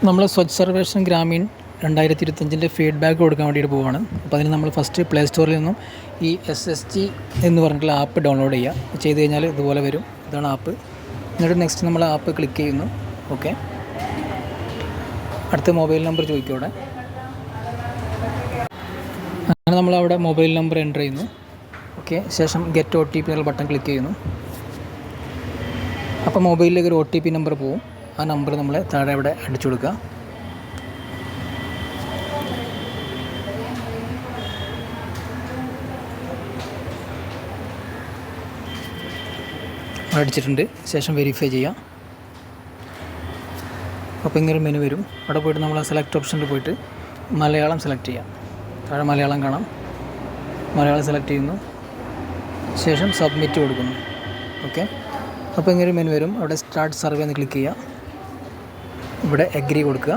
നമ്മൾ സ്വച്ഛ് സർവേഷൻ ഗ്രാമീൺ 2025 ഫീഡ്ബാക്ക് കൊടുക്കാൻ വേണ്ടിയിട്ട് പോവുകയാണ്. അപ്പോൾ അതിന് നമ്മൾ ഫസ്റ്റ് പ്ലേ സ്റ്റോറിൽ നിന്നും ഈ SSG എന്ന് പറഞ്ഞിട്ടുള്ള ആപ്പ് ഡൗൺലോഡ് ചെയ്യുക. ചെയ്ത് കഴിഞ്ഞാൽ ഇതുപോലെ വരും. ഇതാണ് ആപ്പ്. എന്നിട്ട് നെക്സ്റ്റ് നമ്മൾ ആപ്പ് ക്ലിക്ക് ചെയ്യുന്നു. ഓക്കെ, അടുത്ത മൊബൈൽ നമ്പർ ചോദിക്കും അവിടെ. അങ്ങനെ നമ്മളവിടെ മൊബൈൽ നമ്പർ എൻ്റർ ചെയ്യുന്നു. ഓക്കെ, ശേഷം ഗെറ്റ് OTP എന്നുള്ള ബട്ടൺ ക്ലിക്ക് ചെയ്യുന്നു. അപ്പോൾ മൊബൈലിലേക്ക് ഒരു OTP നമ്പർ പോവും. ആ നമ്പർ നമ്മൾ താഴെ ഇവിടെ അടിച്ചു കൊടുക്കുക. അടിച്ചിട്ടുണ്ട്. ശേഷം വെരിഫൈ ചെയ്യാം. അപ്പോൾ ഇങ്ങനെ മെനു വരും. അവിടെ പോയിട്ട് നമ്മൾ സെലക്ട് ഓപ്ഷനിൽ പോയിട്ട് മലയാളം സെലക്ട് ചെയ്യാം. താഴെ മലയാളം കാണാം. മലയാളം സെലക്ട് ചെയ്യുന്നു. ശേഷം സബ്മിറ്റ് കൊടുക്കുന്നു. ഓക്കെ, അപ്പോൾ ഇങ്ങനെ മെനു വരും. അവിടെ സ്റ്റാർട്ട് സർവേ എന്ന് ക്ലിക്ക് ചെയ്യുക. ഇവിടെ എഗ്രി കൊടുക്കുക.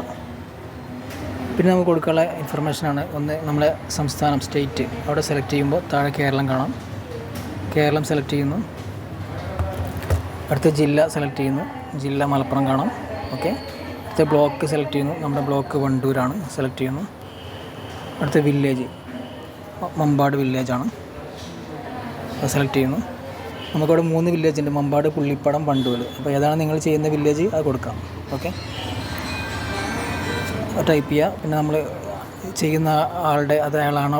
പിന്നെ നമുക്ക് കൊടുക്കാനുള്ള ഇൻഫർമേഷനാണ് ഒന്ന് നമ്മളെ സംസ്ഥാനം, സ്റ്റേറ്റ്. അവിടെ സെലക്ട് ചെയ്യുമ്പോൾ താഴെ കേരളം കാണാം. കേരളം സെലക്ട് ചെയ്യുന്നു. അടുത്ത ജില്ല സെലക്ട് ചെയ്യുന്നു. ജില്ല മലപ്പുറം കാണാം. ഓക്കെ, അടുത്ത ബ്ലോക്ക് സെലക്ട് ചെയ്യുന്നു. നമ്മുടെ ബ്ലോക്ക് വണ്ടൂരാണ്. സെലക്ട് ചെയ്യുന്നു. അടുത്ത വില്ലേജ് മമ്പാട് വില്ലേജാണ്. അത് സെലക്ട് ചെയ്യുന്നു. നമുക്കവിടെ 3 വില്ലേജ് ഉണ്ട്: മമ്പാട്, പുള്ളിപ്പടം, വണ്ടൂർ. അപ്പോൾ ഏതാണ് നിങ്ങൾ ചെയ്യുന്ന വില്ലേജ് അത് കൊടുക്കാം. ഓക്കെ, ടൈപ്പ് ചെയ്യുക. പിന്നെ നമ്മൾ ചെയ്യുന്ന ആളുടെ അത് അയാളാണോ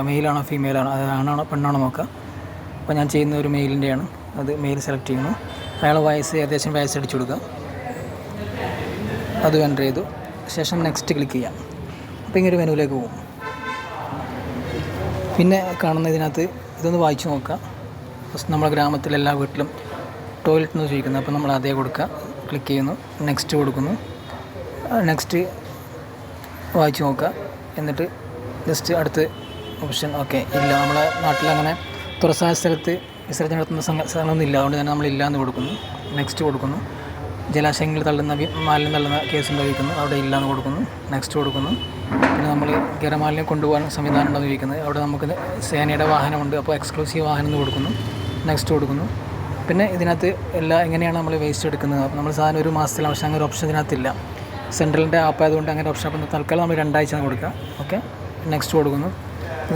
മെയിലാണോ ഫീമെയിലാണോ, അത് ആണാണോ പെണ്ണാണോ നോക്കുക. അപ്പോൾ ഞാൻ ചെയ്യുന്ന ഒരു മെയിലിൻ്റെയാണ്. അത് മെയിൽ സെലക്ട് ചെയ്യുന്നു. അയാളെ ഏകദേശം വയസ്സ് അടിച്ചു കൊടുക്കുക. അത് എൻ്റർ ചെയ്തു. ശേഷം നെക്സ്റ്റ് ക്ലിക്ക് ചെയ്യാം. അപ്പോൾ ഇങ്ങനെ ഒരു മെനുവിലേക്ക് പോകും. പിന്നെ കാണുന്ന ഇതിനകത്ത് ഇതൊന്ന് വായിച്ചു നോക്കുക. ഫസ്റ്റ് നമ്മുടെ ഗ്രാമത്തിലെ എല്ലാ വീട്ടിലും ടോയ്ലറ്റ് എന്ന് ചോദിക്കുന്നത്. അപ്പോൾ നമ്മൾ അതേ കൊടുക്കുക. ക്ലിക്ക് ചെയ്യുന്നു. നെക്സ്റ്റ് കൊടുക്കുന്നു. നെക്സ്റ്റ് വായിച്ചു നോക്കുക. എന്നിട്ട് ജസ്റ്റ് അടുത്ത് ഓപ്ഷൻ ഓക്കെ ഇല്ല. നമ്മളെ നാട്ടിലങ്ങനെ തുറസായ സ്ഥലത്ത് വിസർജനം നടത്തുന്ന സ്ഥലമൊന്നും ഇല്ല. അതുകൊണ്ട് തന്നെ നമ്മൾ ഇല്ലയെന്ന് കൊടുക്കുന്നു. നെക്സ്റ്റ് കൊടുക്കുന്നു. ജലാശയങ്ങളിൽ തള്ളുന്ന മാലിന്യം തള്ളുന്ന കേസ് ഉണ്ടായിരിക്കുന്നു. അവിടെ ഇല്ലയെന്ന് കൊടുക്കുന്നു. നെക്സ്റ്റ് കൊടുക്കുന്നു. പിന്നെ നമ്മൾ ഖരമാലിന്യം കൊണ്ടുപോകാൻ സംവിധാനം ഉണ്ടെന്ന് ചോദിക്കുന്നത്. അവിടെ നമുക്ക് സേനയുടെ വാഹനമുണ്ട്. അപ്പോൾ എക്സ്ക്ലൂസീവ് വാഹനം എന്ന് കൊടുക്കുന്നു. നെക്സ്റ്റ് കൊടുക്കുന്നു. പിന്നെ ഇതിനകത്ത് എങ്ങനെയാണ് നമ്മൾ വേസ്റ്റ് എടുക്കുന്നത്. അപ്പോൾ നമ്മൾ സാധാരണ ഒരു മാസത്തിൽ ആവശ്യം അങ്ങനെ ഒരു ഓപ്ഷൻ ഇതിനകത്തില്ല. സെൻട്രലിൻ്റെ ആപ്പ് ആയതുകൊണ്ട് അങ്ങനെ ഓപ്ഷൻ. അപ്പം തൽക്കാലം നമ്മൾ 2 ആഴ്ച കൊടുക്കുക. ഓക്കെ, നെക്സ്റ്റ് കൊടുക്കുന്നു.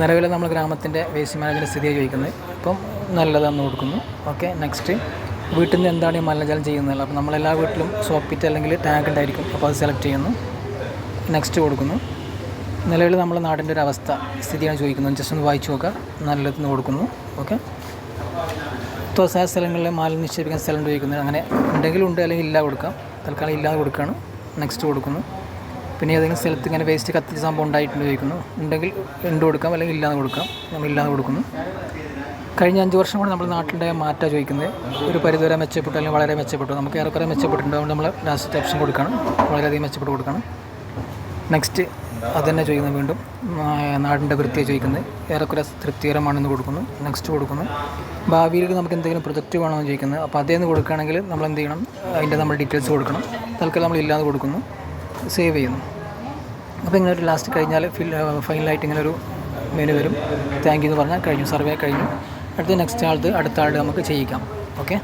നിലവിൽ നമ്മൾ ഗ്രാമത്തിൻ്റെ വേസ്റ്റ് മാനേജ്മെൻറ്റ് സ്ഥിതിയായി ചോദിക്കുന്നത്. അപ്പം നല്ലതാണെന്ന് കൊടുക്കുന്നു. ഓക്കെ, നെക്സ്റ്റ് വീട്ടിൽ നിന്ന് എന്താണ് ഈ മലിനജലം ചെയ്യുന്നത്. അപ്പോൾ നമ്മളെല്ലാ വീട്ടിലും സോപ്പിറ്റ് അല്ലെങ്കിൽ ടാങ്ക് ഉണ്ടായിരിക്കും. അപ്പോൾ അത് സെലക്ട് ചെയ്യുന്നു. നെക്സ്റ്റ് കൊടുക്കുന്നു. നിലവിൽ നമ്മുടെ നാടിൻ്റെ ഒരു അവസ്ഥ സ്ഥിതിയാണ് ചോദിക്കുന്നത്. ജസ്റ്റ് ഒന്ന് വായിച്ചു നോക്കുക. നല്ലതെന്ന് കൊടുക്കുന്നു. ഓക്കെ, തുറസായ സ്ഥലങ്ങളിൽ മാലിന്യം നിക്ഷേപിക്കാൻ സ്ഥലം ചോദിക്കുന്നത്. അങ്ങനെ ഉണ്ടെങ്കിലും ഉണ്ട്, അല്ലെങ്കിൽ ഇല്ല കൊടുക്കാം. തൽക്കാലം ഇല്ലാതെ കൊടുക്കുകയാണ്. നെക്സ്റ്റ് കൊടുക്കുന്നു. പിന്നെ ഏതെങ്കിലും സ്ഥലത്ത് ഇങ്ങനെ വേസ്റ്റ് കത്തിച്ച സംഭവം ഉണ്ടായിട്ടുണ്ട് ചോദിക്കുന്നു. ഉണ്ടെങ്കിൽ ഉണ്ട് കൊടുക്കാം, അല്ലെങ്കിൽ ഇല്ലാതെ കൊടുക്കാം. നമ്മൾ ഇല്ലാതെ കൊടുക്കുന്നു. കഴിഞ്ഞ 5 വർഷം കൊണ്ട് നമ്മുടെ നാട്ടിൻ്റെ മാറ്റം ചോദിക്കുന്നത്. ഒരു പരിധിവരെ മെച്ചപ്പെട്ടു, അല്ലെങ്കിൽ വളരെ മെച്ചപ്പെട്ടു. നമുക്ക് ഏറെക്കുറെ മെച്ചപ്പെട്ടിട്ടുണ്ട്. അതുകൊണ്ട് നമ്മൾ ലാസ്റ്റ് ഓപ്ഷൻ കൊടുക്കണം. വളരെയധികം മെച്ചപ്പെട്ട് കൊടുക്കണം. നെക്സ്റ്റ് അത് തന്നെ ചോദിക്കുന്നത്. വീണ്ടും നാടിൻ്റെ വൃത്തിയെ ചോദിക്കുന്നത്. ഏറെക്കുറെ തൃപ്തികരമാണെന്ന് കൊടുക്കുന്നു. നെക്സ്റ്റ് കൊടുക്കുന്നു. ഭാവിയിൽ നമുക്ക് എന്തെങ്കിലും പ്രൊജക്റ്റ് വേണമെന്ന് ചോദിക്കുന്നത്. അപ്പോൾ അതേന്ന് കൊടുക്കുകയാണെങ്കിൽ നമ്മൾ എന്ത് ചെയ്യണം, അതിൻ്റെ നമ്മൾ ഡീറ്റെയിൽസ് കൊടുക്കണം. തൽക്കാലം നമ്മൾ ഇല്ലാതെ കൊടുക്കുന്നു. സേവ് ചെയ്യുന്നു. അപ്പോൾ ഇങ്ങനെ ഒരു ലാസ്റ്റ് കഴിഞ്ഞാൽ ഫൈനലായിട്ട് ഇങ്ങനെ ഒരു മെനു വരും. താങ്ക് യു എന്ന് പറഞ്ഞാൽ കഴിഞ്ഞു. സർവേ കഴിഞ്ഞു. അടുത്ത നെക്സ്റ്റ് അടുത്ത ആൾ നമുക്ക് ചെയ്യിക്കാം. ഓക്കെ.